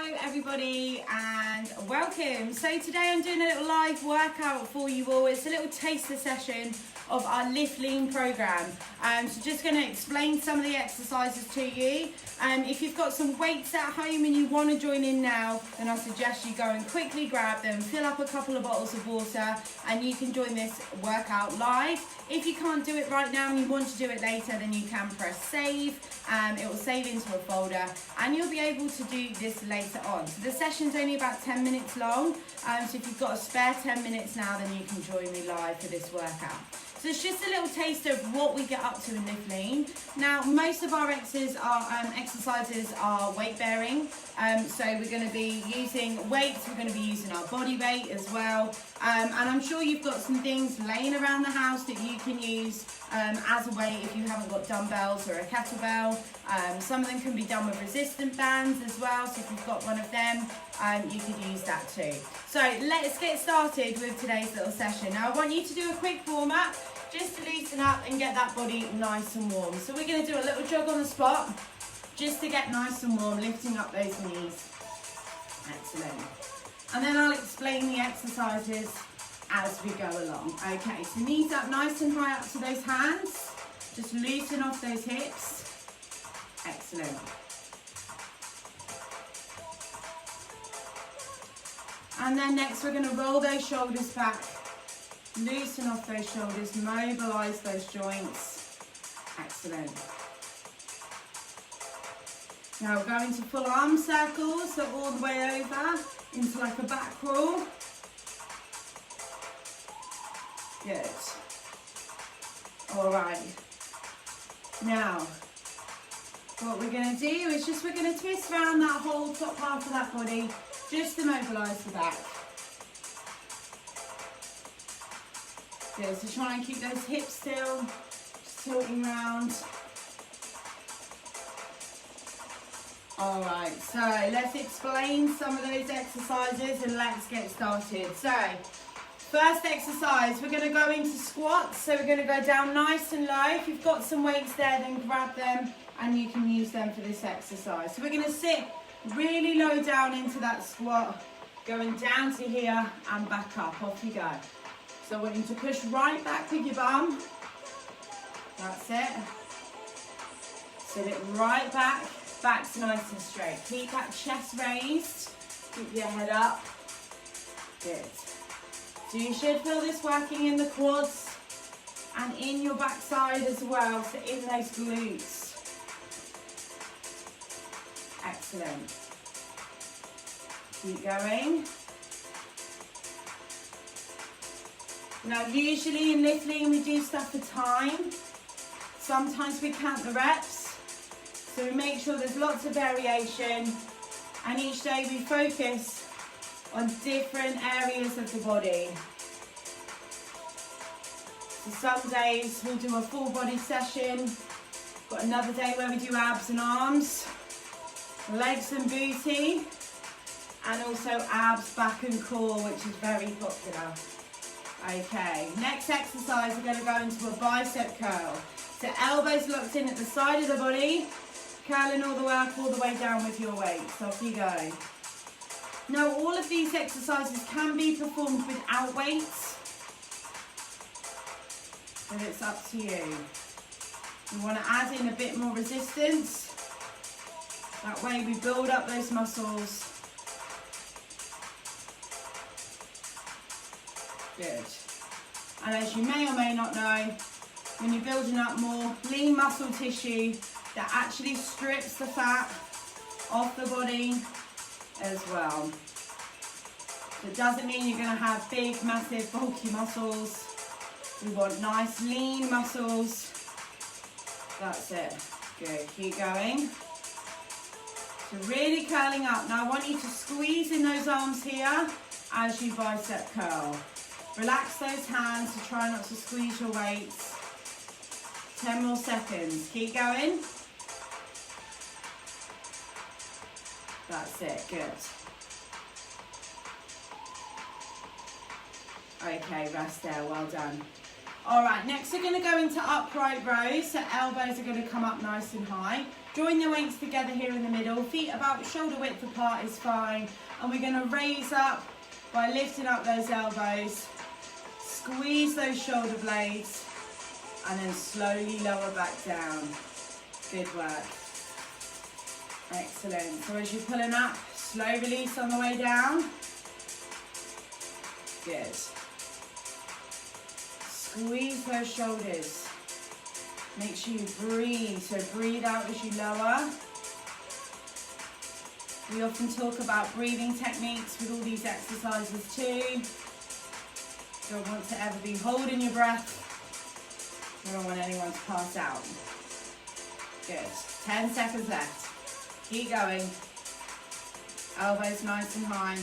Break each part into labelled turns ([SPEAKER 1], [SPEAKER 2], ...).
[SPEAKER 1] Hello everybody and welcome. So today I'm doing a little live workout for you all. It's a little taster session of our Liftlean program. So just going to explain some of the exercises to you. If you've got some weights at home and you want to join in now, then I suggest you go and quickly grab them, fill up a couple of bottles of water, and you can join this workout live. If you can't do it right now and you want to do it later, then you can press save. It will save into a folder and you'll be able to do this later on. So the session's only about 10 minutes long. So if you've got a spare 10 minutes now, then you can join me live for this workout. So it's just a little taste of what we get up to in Liftlean. Now, most of our exercises are weight bearing. So we're going to be using weights, we're going to be using our body weight as well. And I'm sure you've got some things laying around the house that you can use as a weight if you haven't got dumbbells or a kettlebell. Some of them can be done with resistant bands as well. So if you've got one of them, you could use that too. So let's get started with today's little session. Now I want you to do a quick warm up just to loosen up and get that body nice and warm. So we're going to do a little jog on the spot just to get nice and warm, lifting up those knees. Excellent. And then I'll explain the exercises as we go along. Okay, so knees up nice and high up to those hands. Just loosen off those hips. Excellent. And then next we're going to roll those shoulders back. Loosen off those shoulders, mobilise those joints. Excellent. Now we're going to full arm circles, so all the way over into like a back crawl. Good. All right. Now, what we're going to do is we're going to twist around that whole top half of that body just to mobilise the back. Good, so try and keep those hips still, just tilting round. All right, so let's explain some of those exercises and let's get started. So, first exercise, we're going to go into squats. So we're going to go down nice and low. If you've got some weights there, then grab them and you can use them for this exercise. So we're going to sit really low down into that squat, going down to here and back up. Off you go. So I want you to push right back with your bum. That's it. Sit it right back. Back's nice and straight. Keep that chest raised. Keep your head up. Good. So you should feel this working in the quads and in your backside as well. So in those glutes. Excellent. Keep going. Now usually in Liftlean we do stuff for time. Sometimes we count the reps. So we make sure there's lots of variation. And each day we focus on different areas of the body. So some days we'll do a full body session. Got another day where we do abs and arms, legs and booty, and also abs, back and core, which is very popular. Okay, next exercise, we're going to go into a bicep curl. So elbows locked in at the side of the body, curling all the way up, all the way down with your weights. Off you go. Now, all of these exercises can be performed without weights, but it's up to you. You want to add in a bit more resistance. That way we build up those muscles. Good. And as you may or may not know, when you're building up more lean muscle tissue, that actually strips the fat off the body as well. So it doesn't mean you're going to have big, massive, bulky muscles. We want nice, lean muscles. That's it. Good. Keep going. So really curling up. Now I want you to squeeze in those arms here as you bicep curl. Relax those hands to try not to squeeze your weights. 10 more seconds. Keep going. That's it. Good. Okay, rest there. Well done. All right, next we're going to go into upright rows. So elbows are going to come up nice and high. Join the weights together here in the middle. Feet about shoulder width apart is fine. And we're going to raise up by lifting up those elbows. Squeeze those shoulder blades. And then slowly lower back down. Good work. Excellent. So as you're pulling up, slow release on the way down. Good. Squeeze those shoulders. Make sure you breathe. So breathe out as you lower. We often talk about breathing techniques with all these exercises too. Don't want to ever be holding your breath. We don't want anyone to pass out. Good. 10 seconds left. Keep going. Elbows nice and high.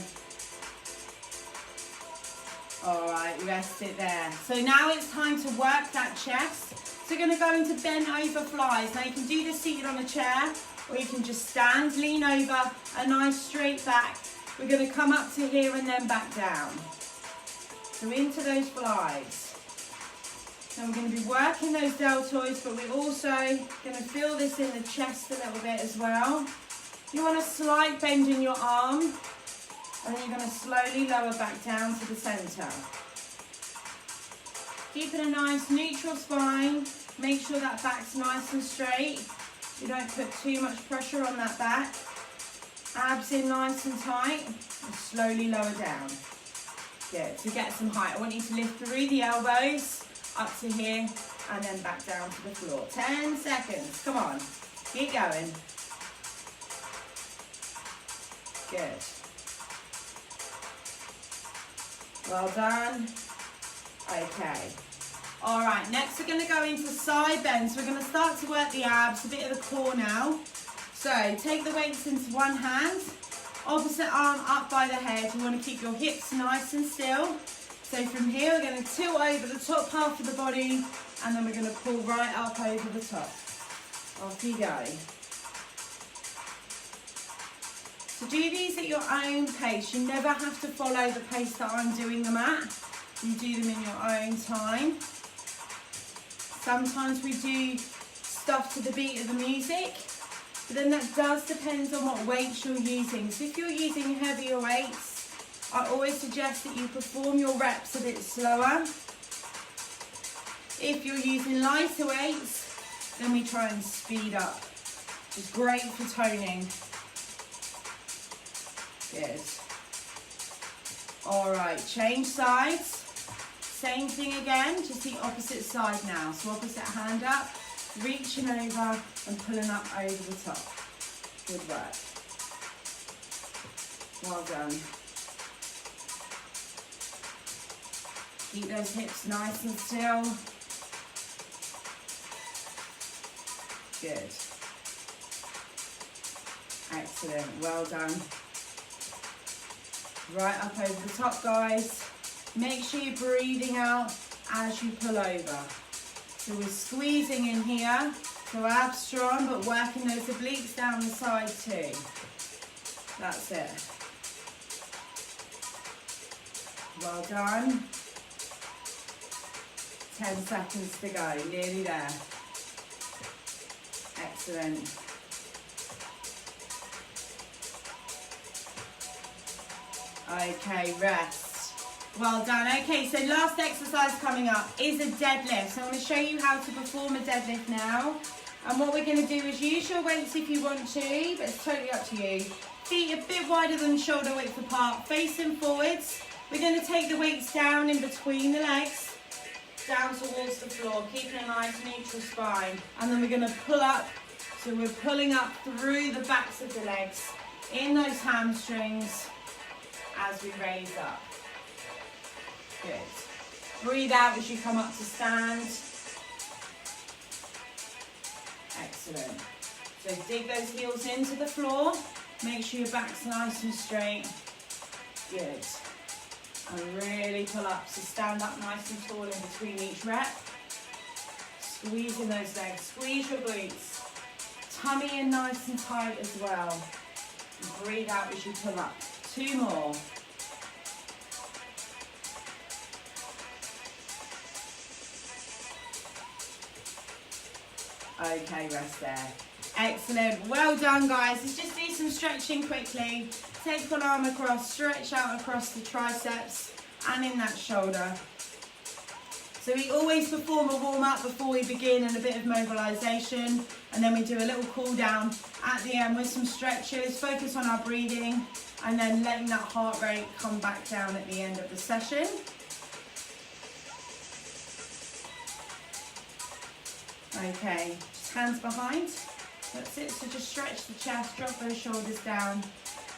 [SPEAKER 1] All right, rest it there. So now it's time to work that chest. So we're going to go into bent over flies. Now you can do this seated on a chair, or you can just stand, lean over, a nice straight back. We're going to come up to here and then back down. So into those flies. So we're going to be working those deltoids, but we're also going to feel this in the chest a little bit as well. You want a slight bend in your arm, and then you're going to slowly lower back down to the centre. Keeping a nice neutral spine. Make sure that back's nice and straight. You don't put too much pressure on that back. Abs in nice and tight, and slowly lower down. Good. To get some height, I want you to lift through the elbows. Up to here and then back down to the floor. 10 seconds, come on, keep going. Good. Well done. Okay. All right, next we're gonna go into side bends. We're gonna start to work the abs, a bit of the core now. So take the weights into one hand, opposite arm up by the head. You wanna keep your hips nice and still. So from here, we're going to tilt over the top half of the body, and then we're going to pull right up over the top. Off you go. So do these at your own pace. You never have to follow the pace that I'm doing them at. You do them in your own time. Sometimes we do stuff to the beat of the music, but then that does depend on what weights you're using. So if you're using heavier weights, I always suggest that you perform your reps a bit slower. If you're using lighter weights, then we try and speed up. It's great for toning. Good. All right, change sides. Same thing again, just the opposite side now. So opposite hand up, reaching over and pulling up over the top. Good work. Well done. Keep those hips nice and still. Good. Excellent, well done. Right up over the top, guys. Make sure you're breathing out as you pull over. So we're squeezing in here, so abs strong, but working those obliques down the side too. That's it. Well done. 10 seconds to go, nearly there. Excellent. Okay, rest. Well done. Okay, so last exercise coming up is a deadlift. So I'm going to show you how to perform a deadlift now. And what we're going to do is use your weights if you want to, but it's totally up to you. Feet a bit wider than shoulder width apart, facing forwards. We're going to take the weights down in between the legs, down towards the floor, keeping a nice neutral spine. And then we're going to pull up, so we're pulling up through the backs of the legs, in those hamstrings, as we raise up. Good. Breathe out as you come up to stand. Excellent. So dig those heels into the floor. Make sure your back's nice and straight. Good. And really pull up. So stand up nice and tall in between each rep. Squeezing those legs. Squeeze your glutes. Tummy in nice and tight as well. And breathe out as you pull up. 2 more. Okay, rest there. Excellent. Well done, guys. Let's just do some stretching quickly. Take one arm across, stretch out across the triceps and in that shoulder. So we always perform a warm-up before we begin and a bit of mobilization, and then we do a little cool down at the end with some stretches, focus on our breathing, and then letting that heart rate come back down at the end of the session. Okay, just hands behind. That's it, so just stretch the chest, drop those shoulders down.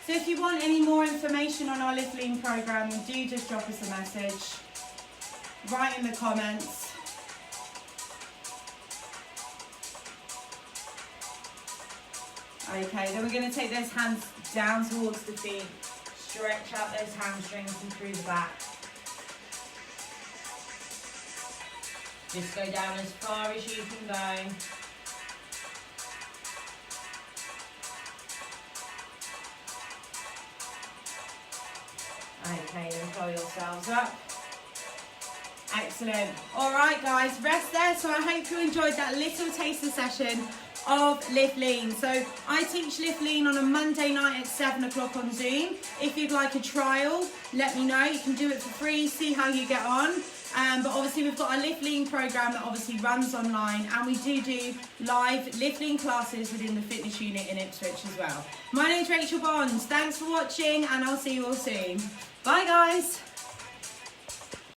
[SPEAKER 1] So if you want any more information on our Liftlean program, then do just drop us a message. Write in the comments. Okay, then we're going to take those hands down towards the feet. Stretch out those hamstrings and through the back. Just go down as far as you can go. Okay, then pull yourselves up. Excellent. All right, guys, rest there. So I hope you enjoyed that little taster session of Liftlean. So I teach Liftlean on a Monday night at 7 o'clock on Zoom. If you'd like a trial, let me know. You can do it for free, see how you get on. But obviously we've got our Liftlean program that obviously runs online, and we do live Liftlean classes within the fitness unit in Ipswich as well. My name's Rachel Bonds. Thanks for watching, and I'll see you all soon. Bye, guys.